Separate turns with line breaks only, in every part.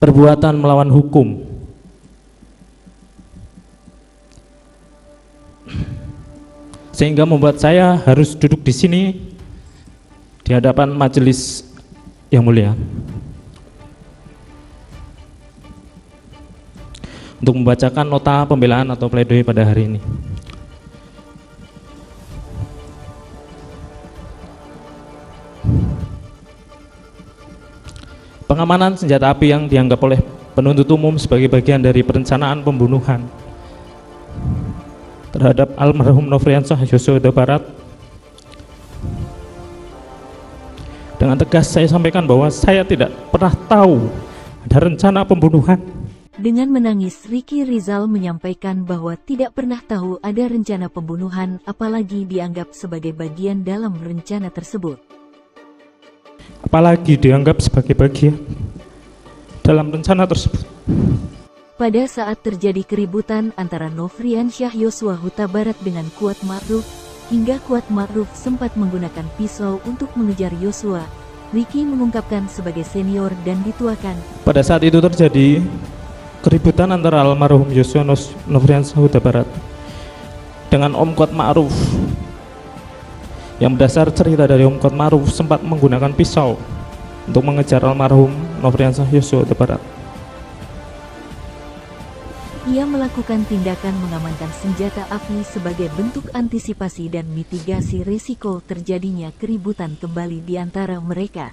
perbuatan melawan hukum. Sehingga membuat saya harus duduk di sini di hadapan majelis yang mulia untuk membacakan nota pembelaan atau pledoi pada hari ini. Pengamanan senjata api yang dianggap oleh penuntut umum sebagai bagian dari perencanaan pembunuhan terhadap almarhum Nofriansah Yosua Huta Barat. Dengan tegas saya sampaikan bahwa saya tidak pernah tahu ada rencana pembunuhan.
Dengan menangis, Ricky Rizal menyampaikan bahwa tidak pernah tahu ada rencana pembunuhan, apalagi dianggap sebagai bagian dalam rencana tersebut.
Apalagi dianggap sebagai bagian dalam rencana tersebut.
Pada saat terjadi keributan antara Nofriansyah Yosua Huta Barat dengan Kuat Ma'ruf, hingga Kuat Ma'ruf sempat menggunakan pisau untuk mengejar Yosua, Ricky mengungkapkan sebagai senior dan dituakan.
Pada saat itu terjadi keributan antara almarhum Yosua Nofriansah Huta Barat dengan Om Kuat Ma'ruf. Yang berdasar cerita dari Om Kuat Ma'ruf sempat menggunakan pisau untuk mengejar almarhum Nofriansah Yosua Huta Barat.
Ia melakukan tindakan mengamankan senjata api sebagai bentuk antisipasi dan mitigasi risiko terjadinya keributan kembali di antara mereka.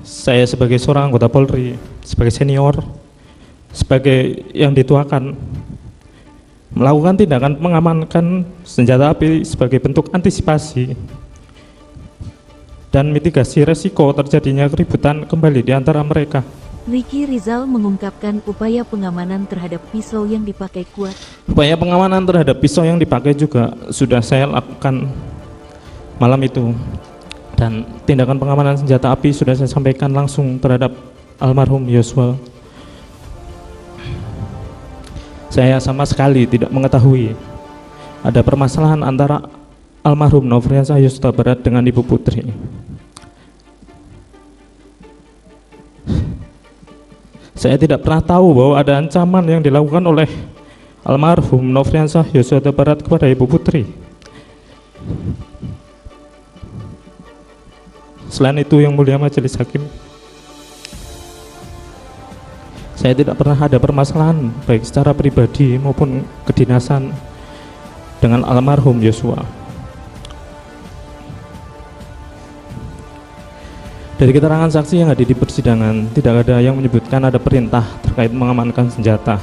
Saya sebagai seorang anggota Polri, sebagai senior, sebagai yang dituakan, melakukan tindakan mengamankan senjata api sebagai bentuk antisipasi dan mitigasi resiko terjadinya keributan kembali di antara mereka.
Ricky Rizal mengungkapkan upaya pengamanan terhadap pisau yang dipakai Kuat.
Upaya pengamanan terhadap pisau yang dipakai juga sudah saya lakukan malam itu, dan tindakan pengamanan senjata api sudah saya sampaikan langsung terhadap almarhum Yosua. Saya sama sekali tidak mengetahui ada permasalahan antara almarhum Nofriansah Yosua Huta Barat dengan Ibu Putri. Saya tidak pernah tahu bahwa ada ancaman yang dilakukan oleh almarhum Nofriansah Yosua Huta Barat kepada Ibu Putri. Selain itu, yang mulia majelis hakim, saya tidak pernah ada permasalahan baik secara pribadi maupun kedinasan dengan almarhum Yosua. Dari keterangan saksi yang hadir di persidangan, tidak ada yang menyebutkan ada perintah terkait mengamankan senjata.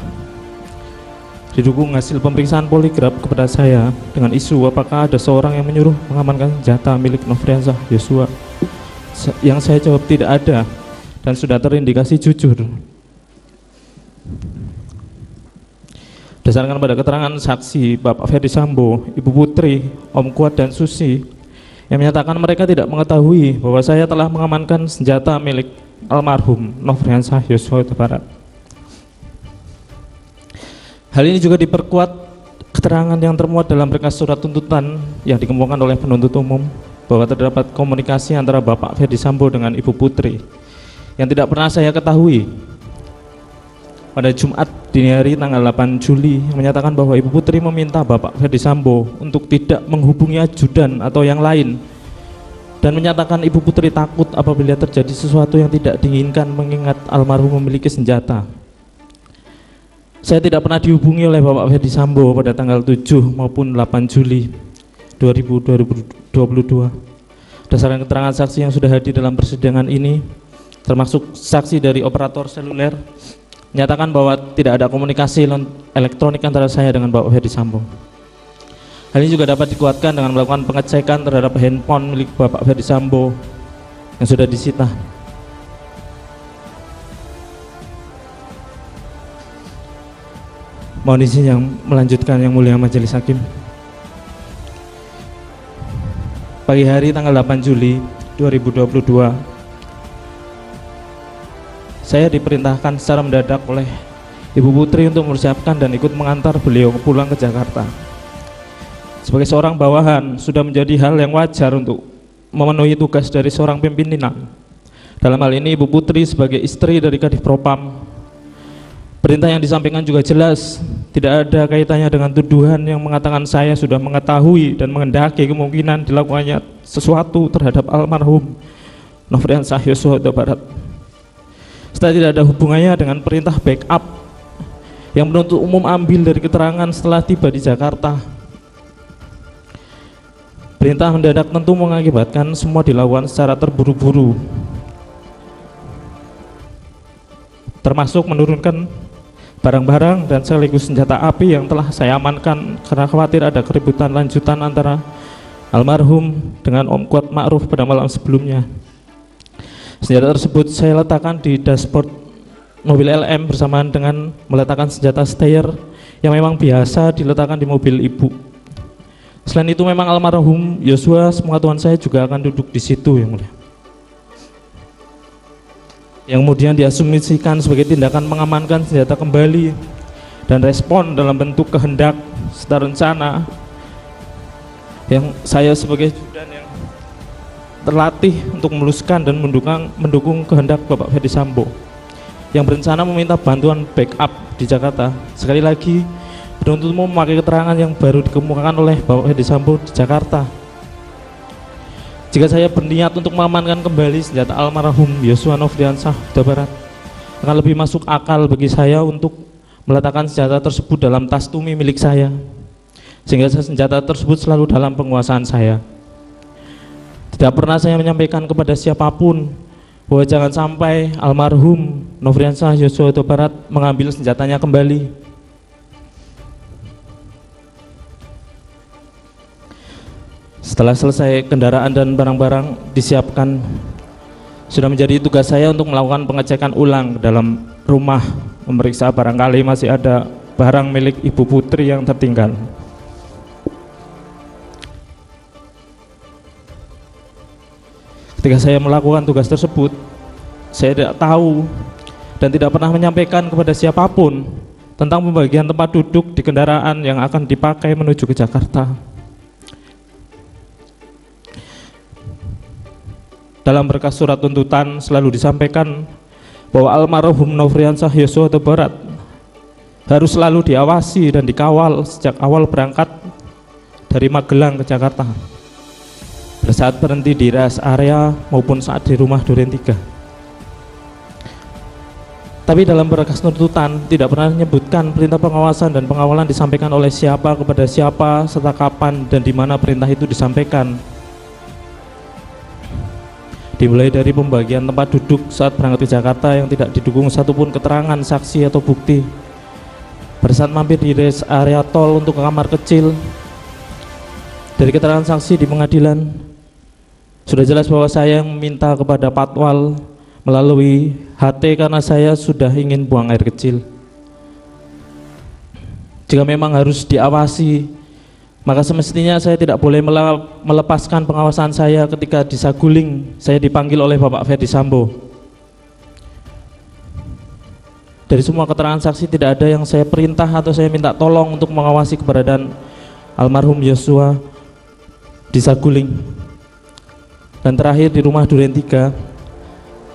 Didukung hasil pemeriksaan poligraf kepada saya dengan isu apakah ada seorang yang menyuruh mengamankan senjata milik Nofriansah Yosua. Yang saya jawab tidak ada dan sudah terindikasi jujur. Berdasarkan pada keterangan saksi Bapak Ferdi Sambo, Ibu Putri, Om Kuat dan Susi, yang menyatakan mereka tidak mengetahui bahwa saya telah mengamankan senjata milik almarhum Nofriansah Yosua Huta Barat. Hal ini juga diperkuat keterangan yang termuat dalam berkas surat tuntutan yang dikemukakan oleh penuntut umum bahwa terdapat komunikasi antara Bapak Ferdi Sambo dengan Ibu Putri yang tidak pernah saya ketahui. Pada Jumat dini hari tanggal 8 Juli yang menyatakan bahwa Ibu Putri meminta Bapak Ferdi Sambo untuk tidak menghubungi ajudan atau yang lain, dan menyatakan Ibu Putri takut apabila terjadi sesuatu yang tidak diinginkan mengingat almarhum memiliki senjata. Saya tidak pernah dihubungi oleh Bapak Ferdi Sambo pada tanggal 7 maupun 8 Juli 2022. Berdasarkan keterangan saksi yang sudah hadir dalam persidangan ini, termasuk saksi dari operator seluler, menyatakan bahwa tidak ada komunikasi elektronik antara saya dengan Bapak Ferdi Sambo. Hal ini juga dapat dikuatkan dengan melakukan pengecekan terhadap handphone milik Bapak Ferdi Sambo yang sudah disita. Mohon izin yang melanjutkan yang mulia majelis hakim. Pagi hari tanggal 8 Juli 2022, saya diperintahkan secara mendadak oleh Ibu Putri untuk mempersiapkan dan ikut mengantar beliau pulang ke Jakarta. Sebagai seorang bawahan, sudah menjadi hal yang wajar untuk memenuhi tugas dari seorang pimpinan Dalam hal ini Ibu Putri sebagai istri dari Kadif Propam. Perintah yang disampaikan juga jelas, tidak ada kaitannya dengan tuduhan yang mengatakan saya sudah mengetahui dan menghendaki kemungkinan dilakukannya sesuatu terhadap almarhum Nofriansah Yosua Huta Barat. Setelah tidak ada hubungannya dengan perintah backup yang penuntut umum ambil dari keterangan setelah tiba di Jakarta. Perintah mendadak tentu mengakibatkan semua dilakukan secara terburu-buru, termasuk menurunkan barang-barang dan sekaligus senjata api yang telah saya amankan karena khawatir ada keributan lanjutan antara almarhum dengan Om Kuat Ma'ruf pada malam sebelumnya. Senjata tersebut saya letakkan di dashboard mobil LM bersamaan dengan meletakkan senjata steyr yang memang biasa diletakkan di mobil ibu. Selain itu memang almarhum Yosua sepengetahuan saya juga akan duduk di situ, yang mulia, yang kemudian diasumsikan sebagai tindakan mengamankan senjata kembali dan respon dalam bentuk kehendak serta rencana yang saya sebagai judan yang terlatih untuk meluluskan dan mendukung kehendak Bapak Ferdi Sambo yang berencana meminta bantuan backup di Jakarta. Sekali lagi, penuntut umum memakai keterangan yang baru dikemukakan oleh Bapak Ferdi Sambo di Jakarta. Jika saya berniat untuk mengamankan kembali senjata almarhum Yosua Nofriansah Huta Barat, akan lebih masuk akal bagi saya untuk meletakkan senjata tersebut dalam tas tumi milik saya, sehingga senjata tersebut selalu dalam penguasaan saya. Tidak pernah saya menyampaikan kepada siapapun bahwa jangan sampai almarhum Nofriansah Yosua Huta Barat mengambil senjatanya kembali. Setelah selesai kendaraan dan barang-barang disiapkan, sudah menjadi tugas saya untuk melakukan pengecekan ulang ke dalam rumah, memeriksa barangkali masih ada barang milik Ibu Putri yang tertinggal. Ketika saya melakukan tugas tersebut, saya tidak tahu dan tidak pernah menyampaikan kepada siapapun tentang pembagian tempat duduk di kendaraan yang akan dipakai menuju ke Jakarta. Dalam berkas surat tuntutan selalu disampaikan bahwa almarhum Nofriansah Yosua Huta Barat harus selalu diawasi dan dikawal sejak awal berangkat dari Magelang ke Jakarta, pada saat berhenti di rest area maupun saat di rumah Duren 3. Tapi dalam berkas tuntutan tidak pernah menyebutkan perintah pengawasan dan pengawalan disampaikan oleh siapa kepada siapa serta kapan dan di mana perintah itu disampaikan. Dimulai dari pembagian tempat duduk saat berangkat ke Jakarta yang tidak didukung satupun keterangan saksi atau bukti. Pada saat mampir di rest area tol untuk ke kamar kecil, dari keterangan saksi di pengadilan sudah jelas bahwa saya yang meminta kepada Patwal melalui HT karena saya sudah ingin buang air kecil. Jika memang harus diawasi, maka semestinya saya tidak boleh melepaskan pengawasan saya ketika di Saguling saya dipanggil oleh Bapak Ferdi Sambo. Dari semua keterangan saksi tidak ada yang saya perintah atau saya minta tolong untuk mengawasi keberadaan almarhum Yosua di Saguling. Dan terakhir di rumah Duren 3,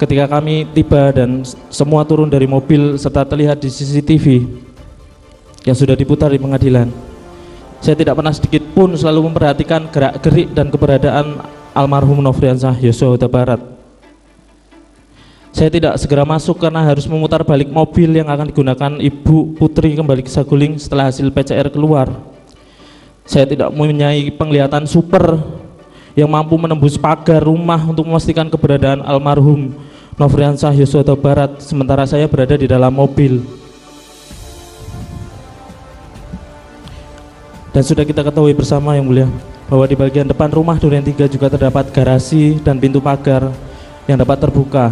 ketika kami tiba dan semua turun dari mobil serta terlihat di CCTV yang sudah diputar di pengadilan, saya tidak pernah sedikit pun selalu memperhatikan gerak-gerik dan keberadaan almarhum Nofriansah Yosua Huta Barat. Saya tidak segera masuk karena harus memutar balik mobil yang akan digunakan Ibu Putri kembali ke Saguling setelah hasil PCR keluar. Saya tidak mempunyai penglihatan super yang mampu menembus pagar rumah untuk memastikan keberadaan almarhum Nofriansah Yosua Huta Barat sementara saya berada di dalam mobil. Dan sudah kita ketahui bersama yang mulia bahwa di bagian depan rumah Duren 3 juga terdapat garasi dan pintu pagar yang dapat terbuka.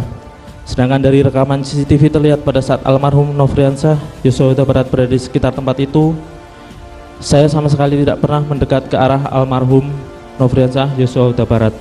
Sedangkan dari rekaman CCTV terlihat pada saat almarhum Nofriansah Yosua Huta Barat berada di sekitar tempat itu, saya sama sekali tidak pernah mendekat ke arah almarhum Nofriansah Yosua Huta Barat.